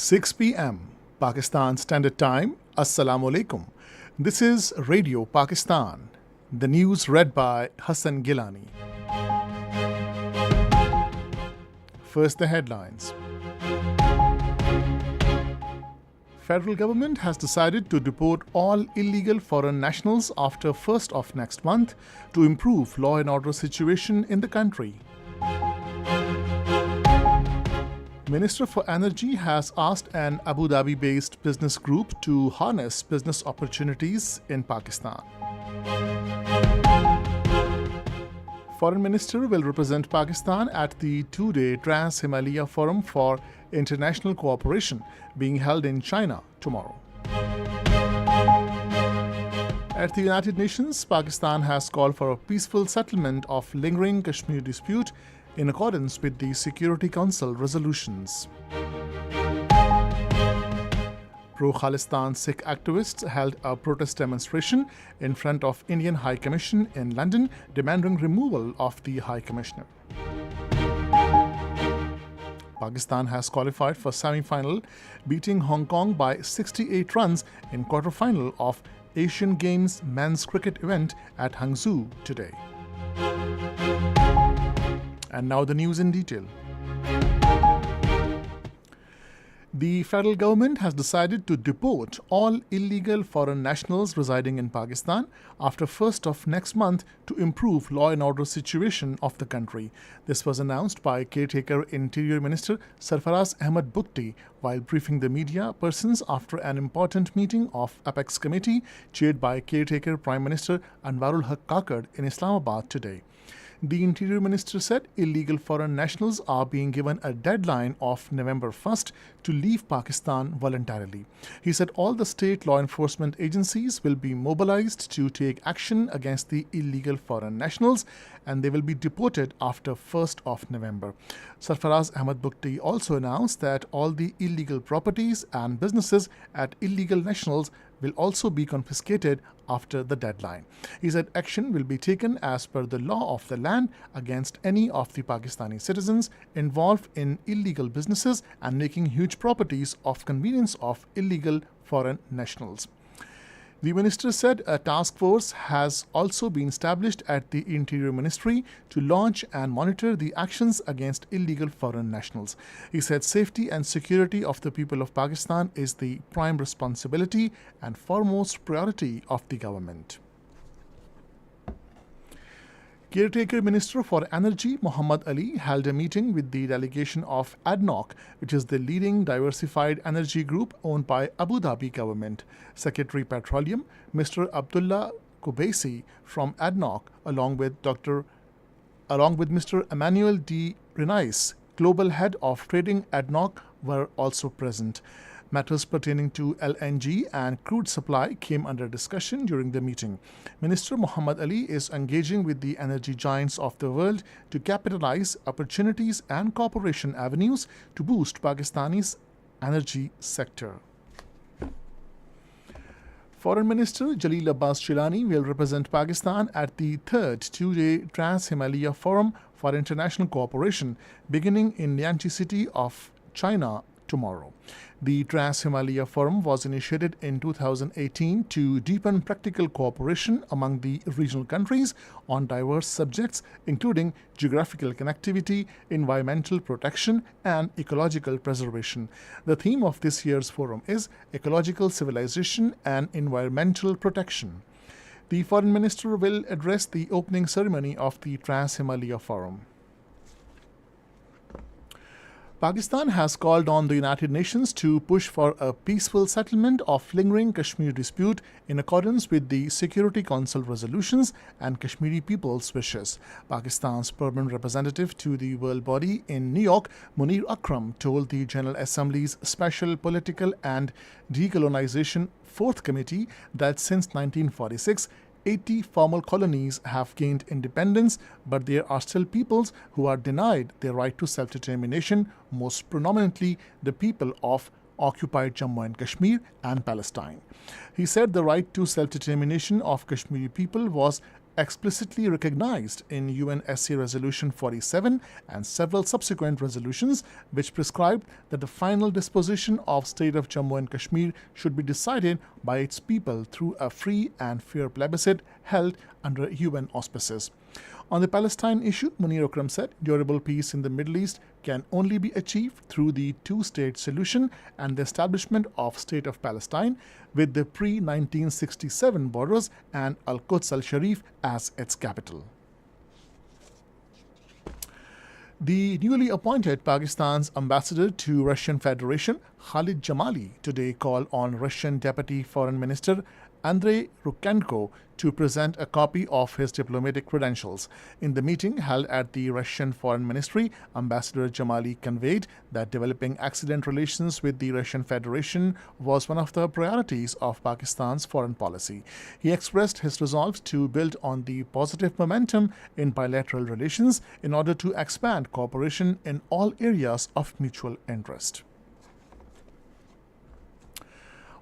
6 p.m. Pakistan Standard Time. Assalamu alaikum. This is Radio Pakistan. The news read by Hassan Gilani. First, the headlines. Federal government has decided to deport all illegal foreign nationals after 1st of next month to improve law and order situation in the country. Minister for Energy has asked an Abu Dhabi-based business group to harness business opportunities in Pakistan. Foreign Minister will represent Pakistan at the two-day Trans-Himalaya Forum for International Cooperation being held in China tomorrow. At the United Nations, Pakistan has called for a peaceful settlement of lingering Kashmir dispute in accordance with the Security Council resolutions. Pro-Khalistan Sikh activists held a protest demonstration in front of Indian High Commission in London, demanding removal of the High Commissioner. Pakistan has qualified for semi-final, beating Hong Kong by 68 runs in quarter-final of Asian Games men's cricket event at Hangzhou today. And now the news in detail. The federal government has decided to deport all illegal foreign nationals residing in Pakistan after 1st of next month to improve law and order situation of the country. This was announced by caretaker Interior Minister Sarfaraz Ahmad Bukti while briefing the media persons after an important meeting of Apex Committee chaired by caretaker Prime Minister Anwarul Haq Kakad in Islamabad today. The Interior Minister said illegal foreign nationals are being given a deadline of November 1st to leave Pakistan voluntarily. He said all the state law enforcement agencies will be mobilized to take action against the illegal foreign nationals and they will be deported after 1st of November. Sarfaraz Ahmad Bukti also announced that all the illegal properties and businesses at illegal nationals will also be confiscated after the deadline. He said action will be taken as per the law of the land against any of the Pakistani citizens involved in illegal businesses and making huge properties of convenience of illegal foreign nationals. The minister said a task force has also been established at the Interior Ministry to launch and monitor the actions against illegal foreign nationals. He said safety and security of the people of Pakistan is the prime responsibility and foremost priority of the government. Caretaker Minister for Energy Muhammad Ali held a meeting with the delegation of ADNOC, which is the leading diversified energy group owned by Abu Dhabi government. Secretary Petroleum, Mr. Abdullah Kubaisi from ADNOC, along with Mr. Emmanuel D. Renais, Global Head of Trading ADNOC, were also present. Matters pertaining to LNG and crude supply came under discussion during the meeting. Minister Muhammad Ali is engaging with the energy giants of the world to capitalize opportunities and cooperation avenues to boost Pakistani's energy sector. Foreign Minister Jalil Abbas Chilani will represent Pakistan at the third two-day Trans-Himalaya Forum for International Cooperation beginning in Lianji City of China tomorrow. The Trans-Himalaya Forum was initiated in 2018 to deepen practical cooperation among the regional countries on diverse subjects including geographical connectivity, environmental protection and ecological preservation. The theme of this year's forum is Ecological Civilization and Environmental Protection. The Foreign Minister will address the opening ceremony of the Trans-Himalaya Forum. Pakistan has called on the United Nations to push for a peaceful settlement of lingering Kashmir dispute in accordance with the Security Council resolutions and Kashmiri people's wishes. Pakistan's permanent representative to the world body in New York, Munir Akram, told the General Assembly's Special Political and Decolonization Fourth Committee that since 1946, 80 formal colonies have gained independence, but there are still peoples who are denied their right to self-determination, most prominently the people of occupied Jammu and Kashmir and Palestine. He said the right to self-determination of Kashmiri people was explicitly recognized in UNSC Resolution 47 and several subsequent resolutions, which prescribed that the final disposition of state of Jammu and Kashmir should be decided by its people through a free and fair plebiscite held under UN auspices. On the Palestine issue, Munir Akram said durable peace in the Middle East can only be achieved through the two-state solution and the establishment of State of Palestine with the pre-1967 borders and Al-Quds al-Sharif as its capital. The newly appointed Pakistan's ambassador to Russian Federation, Khalid Jamali, today called on Russian Deputy Foreign Minister Andrei Rukenko to present a copy of his diplomatic credentials. In the meeting held at the Russian Foreign Ministry, Ambassador Jamali conveyed that developing excellent relations with the Russian Federation was one of the priorities of Pakistan's foreign policy. He expressed his resolve to build on the positive momentum in bilateral relations in order to expand cooperation in all areas of mutual interest.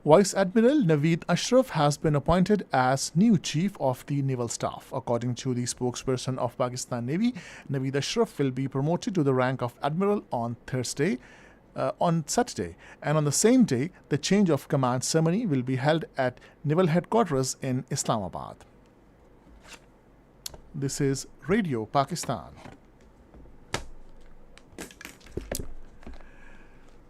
Vice Admiral Naveed Ashraf has been appointed as new Chief of the Naval Staff. According to the spokesperson of Pakistan Navy, Naveed Ashraf will be promoted to the rank of Admiral on Saturday, and on the same day, the change of command ceremony will be held at Naval Headquarters in Islamabad. This is Radio Pakistan.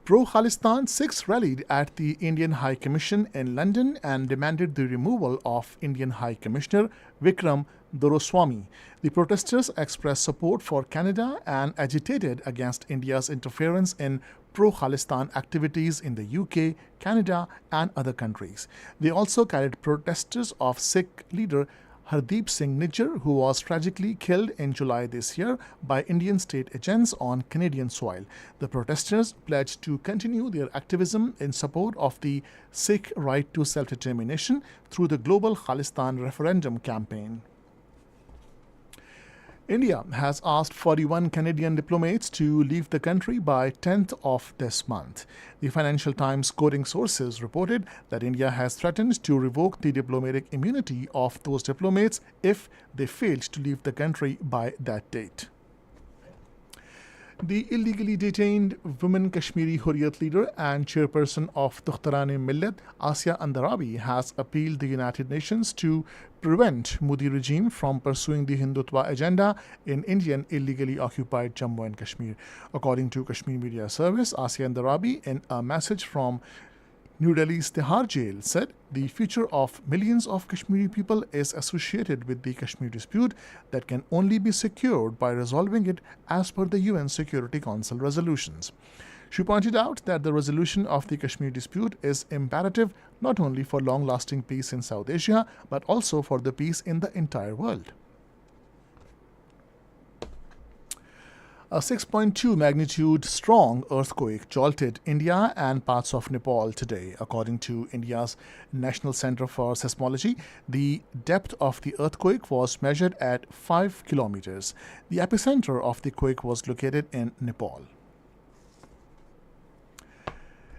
Pro-Khalistan Sikhs rallied at the Indian High Commission in London and demanded the removal of Indian High Commissioner Vikram Doroswamy. The protesters expressed support for Canada and agitated against India's interference in pro-Khalistan activities in the UK, Canada, and other countries. They also carried protesters of Sikh leader Hardeep Singh Nijjar, who was tragically killed in July this year by Indian state agents on Canadian soil. The protesters pledged to continue their activism in support of the Sikh right to self-determination through the Global Khalistan referendum campaign. India has asked 41 Canadian diplomats to leave the country by 10th of this month. The Financial Times quoting sources reported that India has threatened to revoke the diplomatic immunity of those diplomats if they failed to leave the country by that date. The illegally detained women Kashmiri Hurriyat leader and chairperson of Dukhtaran-e-Millat, Asya Andarabi, has appealed the United Nations to prevent Modi regime from pursuing the Hindutva agenda in Indian illegally occupied Jammu and Kashmir. According to Kashmir Media Service, Asya Andarabi, in a message from New Delhi's Tihar jail, said the future of millions of Kashmiri people is associated with the Kashmir dispute that can only be secured by resolving it as per the UN Security Council resolutions. She pointed out that the resolution of the Kashmir dispute is imperative not only for long-lasting peace in South Asia, but also for the peace in the entire world. A 6.2 magnitude strong earthquake jolted India and parts of Nepal today. According to India's National Center for Seismology, the depth of the earthquake was measured at 5 kilometers. The epicenter of the quake was located in Nepal.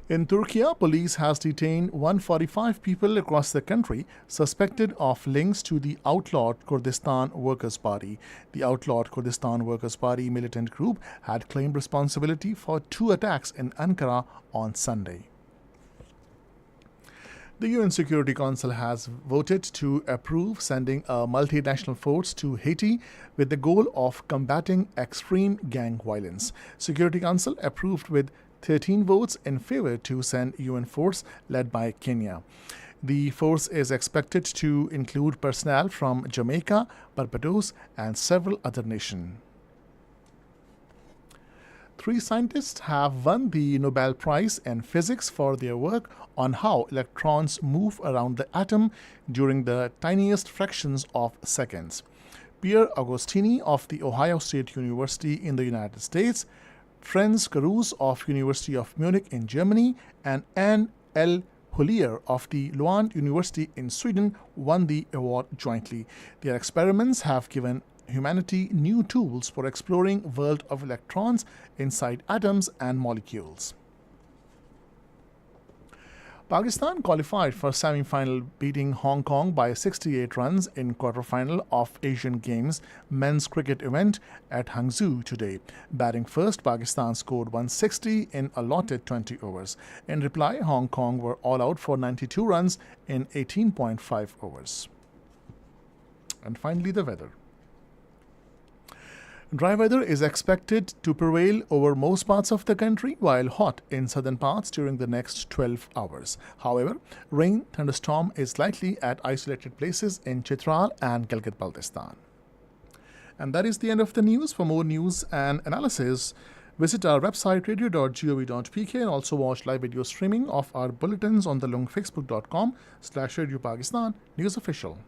In Turkey, police has detained 145 people across the country suspected of links to the outlawed Kurdistan Workers Party. The outlawed Kurdistan Workers Party militant group had claimed responsibility for 2 attacks in Ankara on Sunday. The UN Security Council has voted to approve sending a multinational force to Haiti with the goal of combating extreme gang violence. Security Council approved with 13 votes in favor to send UN force led by Kenya. The force is expected to include personnel from Jamaica, Barbados, and several other nations. 3 scientists have won the Nobel Prize in Physics for their work on how electrons move around the atom during the tiniest fractions of seconds. Pierre Agostini of the Ohio State University in the United States, Franz Karus of University of Munich in Germany, and Anne L. Hollier of the Lund University in Sweden won the award jointly. Their experiments have given humanity new tools for exploring world of electrons inside atoms and molecules. Pakistan qualified for semi-final, beating Hong Kong by 68 runs in quarter-final of Asian Games men's cricket event at Hangzhou today. Batting first, Pakistan scored 160 in allotted 20 overs. In reply, Hong Kong were all out for 92 runs in 18.5 overs. And finally, the weather. Dry weather is expected to prevail over most parts of the country, while hot in southern parts during the next 12 hours. However, rain thunderstorm is likely at isolated places in Chitral and Gilgit-Baltistan. And that is the end of the news. For more news and analysis, visit our website radio.gov.pk and also watch live video streaming of our bulletins on the lungfacebook.com/Radio Pakistan News Official.